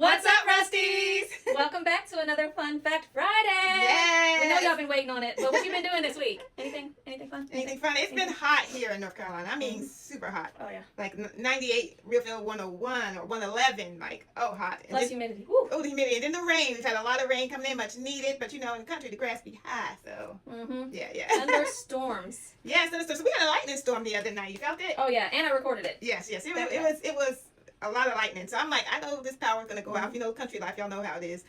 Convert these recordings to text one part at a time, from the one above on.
What's up, Rusties? Welcome back to another Fun Fact Friday. Yes. We know y'all been waiting on it, but what you been doing this week? Anything fun? Anything fun? It's been hot here in North Carolina. I mean, super hot. Oh, yeah. Like 98, real feel 101 or 111. Like, hot. And Plus then, humidity. Woo. the humidity. And then the rain. We've had a lot of rain coming in, much needed. But, in the country, the grass be high. So, yeah. Thunderstorms. Yes, so we had a lightning storm the other night. You felt it? Oh, yeah, and I recorded it. Yes. It was a lot of lightning. So I'm like, I know this power's going to go out. Country life, y'all know how it is.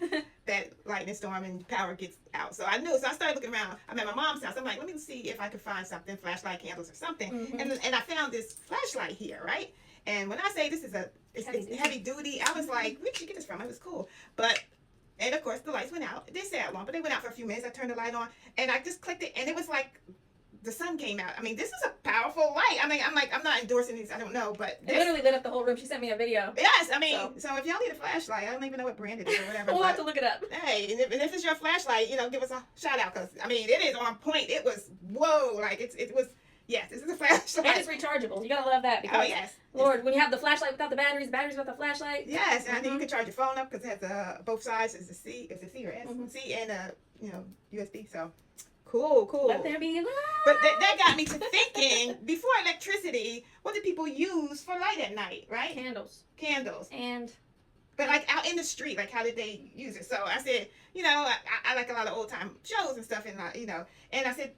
That lightning storm and power gets out. So I knew. So I started looking around. I'm at my mom's house. I'm like, let me see if I can find something, flashlight, candles or something. And I found this flashlight here, right? And when I say this is it's heavy duty, I was like, where did you get this from? It was cool. And of course the lights went out. They stayed out long, but they went out for a few minutes. I turned the light on and I just clicked it and it was like the sun came out. I mean, this is a powerful light. I mean, I'm not endorsing these. I don't know, but It literally lit up the whole room. She sent me a video. Yes, I mean, so if y'all need a flashlight, I don't even know what brand it is or whatever. We'll have to look it up. Hey, and if it's your flashlight, give us a shout out because I mean, it is on point. It was whoa, like it was. Yes, this is a flashlight. And it's rechargeable. You gotta love that because, yes. Lord, when you have the flashlight without the batteries without the flashlight. Yes, and I think you can charge your phone up because it has both sides. It's a C or S, C and USB. So. Cool. Let there be light. But that got me to thinking, before electricity, what did people use for light at night, right? Candles. And... But like out in the street, like how did they use it? So I said, I like a lot of old time shows and stuff and and I said,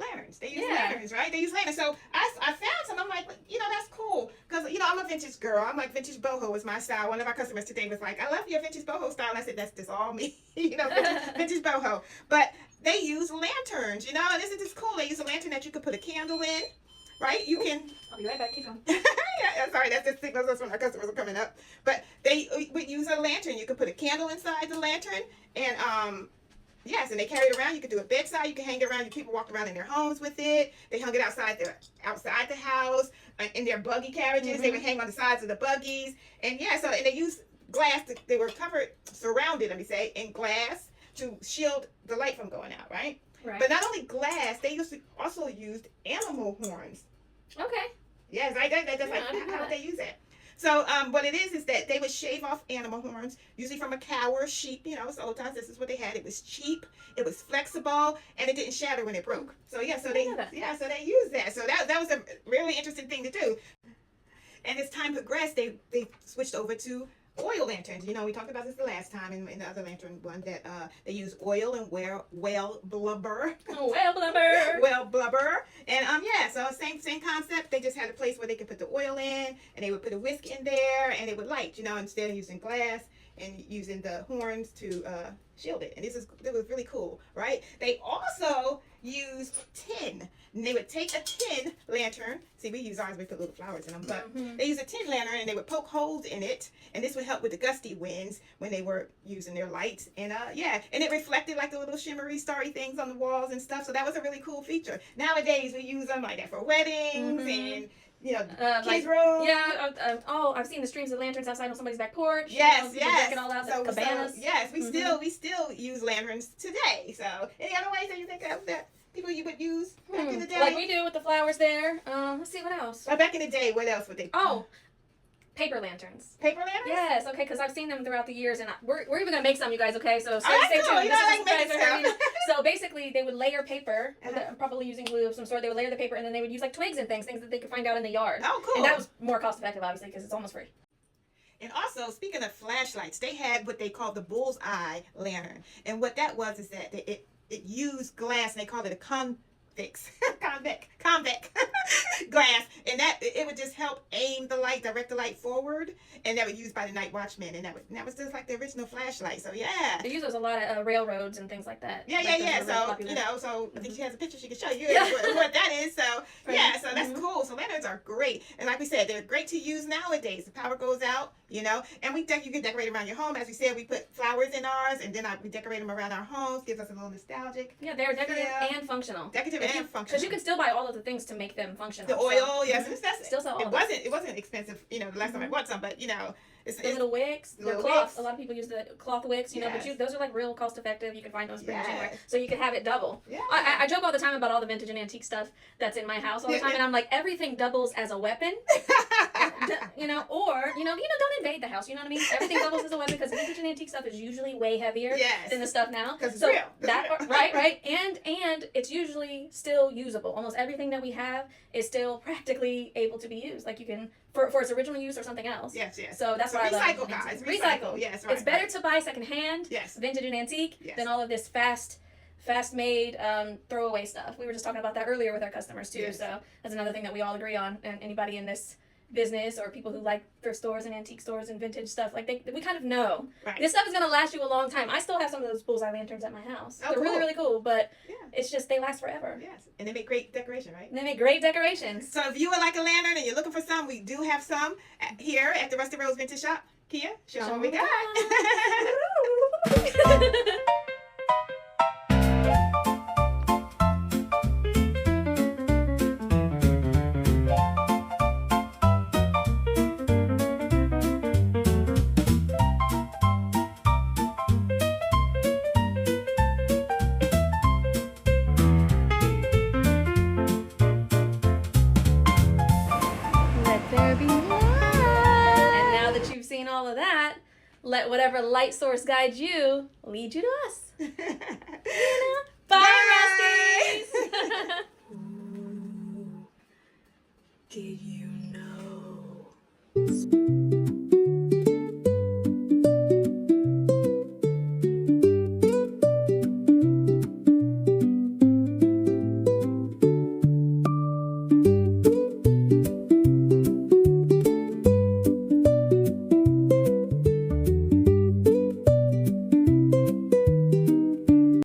lanterns. They use lanterns, right? They use lanterns. So I found some. I'm like, that's cool. Because, I'm a vintage girl. I'm like, vintage boho is my style. One of our customers today was like, I love your vintage boho style. And I said, that's just all me. vintage boho. But they use lanterns, and isn't this cool? They use a lantern that you could put a candle in, right? You can... I'll be right back. Keep going. Sorry, that's the signals. That's when our customers are coming up. But they would use a lantern. You could put a candle inside the lantern. And, yes, and they carry it around. You could do it bedside. You can hang it around. You people walk around in their homes with it. They hung it outside the house in their buggy carriages. They would hang on the sides of the buggies. And and they used glass. They were surrounded, let me say, in glass to shield the light from going out, right? But not only glass, they also used animal horns. Okay. Yes, right. That's how would they use that? So what it is that they would shave off animal horns, usually from a cow or a sheep. So old times this is what they had. It was cheap, it was flexible, and it didn't shatter when it broke. So so they used that. So that was a really interesting thing to do. And as time progressed, they switched over to oil lanterns. We talked about this the last time in the other lantern one that they use oil and whale blubber. Whale blubber. And so same concept. They just had a place where they could put the oil in and they would put a whisk in there and it would light, instead of using glass and using the horns to shield it. And it was really cool, right? They also used tin. And they would take a tin lantern. See, we use ours, we put little flowers in them, but they use a tin lantern and they would poke holes in it. And this would help with the gusty winds when they were using their lights. And and it reflected like the little shimmery, starry things on the walls and stuff. So that was a really cool feature. Nowadays, we use them like that for weddings and kids' rooms. Yeah. I've seen the streams of lanterns outside on somebody's back porch. Yes. Deck it all out. Cabanas. We still use lanterns today. So any other ways that you think of that people you would use back in the day? Like we do with the flowers there. Let's see what else. Back in the day, what else would they? Paper lanterns. Paper lanterns? Yes, okay, because I've seen them throughout the years, and we're even going to make some, you guys, okay? So stay cool. tuned. I like making stuff. So basically, they would layer paper, probably using glue of some sort. They would layer the paper, and then they would use like twigs and things that they could find out in the yard. Oh, cool. And that was more cost effective, obviously, because it's almost free. And also, speaking of flashlights, they had what they called the bullseye lantern. And what that was is that it used glass, and they called it a convex glass, and that it would just help aim the light, direct the light forward, and that was used by the night watchman, and that was just like the original flashlight. So they use those a lot at railroads and things like that. So I think she has a picture she can show you what that is. So so that's cool. So lanterns are great, and like we said, they're great to use nowadays. The power goes out, and you can decorate around your home. As we said, we put flowers in ours, and then we decorate them around our homes. Gives us a little nostalgic. Yeah, they're decorative and functional. Because you can still buy all of the things to make them functional. The oil, yes, that's still sell. It wasn't expensive, the last time I bought some, but it's the little wicks, they're cloth. A lot of people use the cloth wicks, but those are like real cost effective. You can find those pretty much anywhere, so you can have it double. Yeah. I joke all the time about all the vintage and antique stuff that's in my house all the time, and I'm like, everything doubles as a weapon. You know, or don't invade the house. You know what I mean? Everything doubles as a weapon because vintage and antique stuff is usually way heavier Yes. than the stuff now. Because it's So real. It's that real. right, and it's usually still usable. Almost everything that we have is still practically able to be used. Like you can for its original use or something else. Yes, yes. So that's why I love recycle, vintage. guys. Recycle. Yes, right. It's better right. to buy secondhand, Yes. vintage and antique, Yes. than all of this fast made throwaway stuff. We were just talking about that earlier with our customers too. Yes. So that's another thing that we all agree on. And anybody in this business or people who like thrift stores and antique stores and vintage stuff, like we kind of know Right. this stuff is gonna last you a long time. I still have some of those bullseye lanterns at my house. Oh, They're really, cool. really cool, but Yeah. it's just they last forever. Yes. And they make great decoration, right? And they make great decorations. So if you would like a lantern and you're looking for some, we do have some here at the Rusty Rose Vintage Shop. Kia, show them what we got. Let there be light. And now that you've seen all of that, let whatever light source guides you lead you to us. Bye, Bye. Rusties! Did you know?